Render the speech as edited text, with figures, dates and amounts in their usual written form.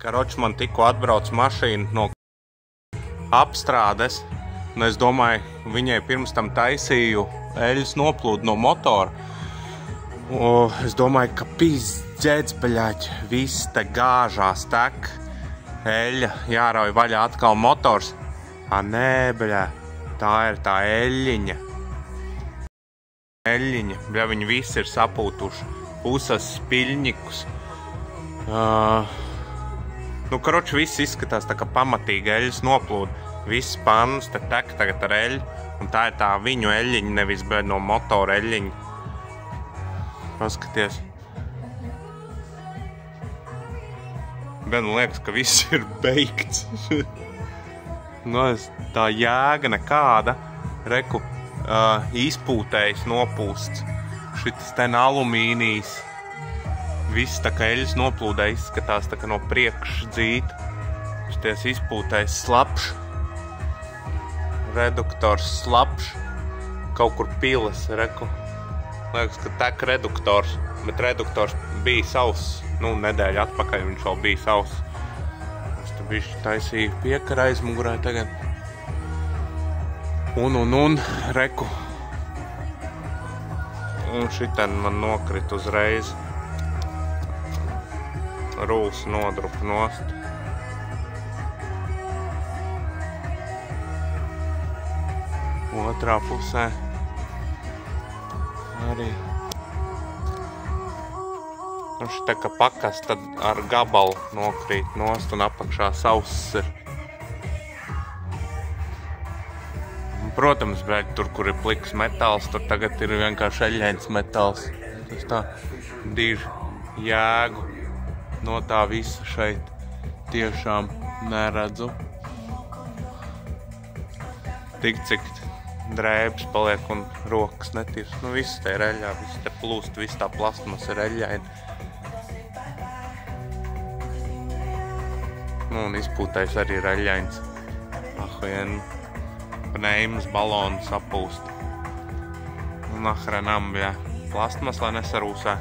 Karoči, man tikko atbrauc mašīna no apstrādes, un es domāju, viņai pirms tam taisīju eļas noplūdu no motora. Es domāju, ka pizdzēdz, bļaļ, viss te gāžās tek, eļa, jārauj vaļā atkal motors. Nē, bļaļ, tā ir tā eļiņa. Eļiņa, bļaļ, viņi visi ir sapūtuši, pusas spiļņikus. Karoči, viss izskatās tā kā pamatīgi eļas noplūda. Viss pannas te tek tagad ar eļu, un tā ir tā viņu eļiņa, nevis no motora eļiņa. Paskaties. Man liekas, ka viss ir beigts. Tā jēga nekāda. Reku, izpūtējs nopūsts. Šitas ten alumīnijas. Viss tā kā eļas noplūdē izskatās tā kā no priekš dzīta. Šities izpūtējs slapš. Reduktors slapš. Kaut kur piles, reku. Liekas, ka tek reduktors, bet reduktors bija sauss. Nedēļa atpakaļ viņš vēl bija sauss. Es te bišķi taisīju piekara aizmugurē tagad. Un, reku. Un šiten man nokrit uzreiz. Rūls nodrup nost. Otrā pusē arī. Tā kā pakas tad ar gabalu nokrīt nost un apakšā sauss ir. Protams, bet tur, kur ir pliks metāls, tur tagad ir vienkārši eļļains metāls. Tas tā dīž jēgu. No tā visa šeit tiešām neredzu. Tik cik drēbes paliek un rokas netirs. Viss te ir eļļā, viss te plūst, viss tā plastmas ir eļļaina. Un izpūtais arī ir eļļains. Ahvien pneimas balonu sapūst. Un ahrenam, jā, plastmas, lai nesarūsē.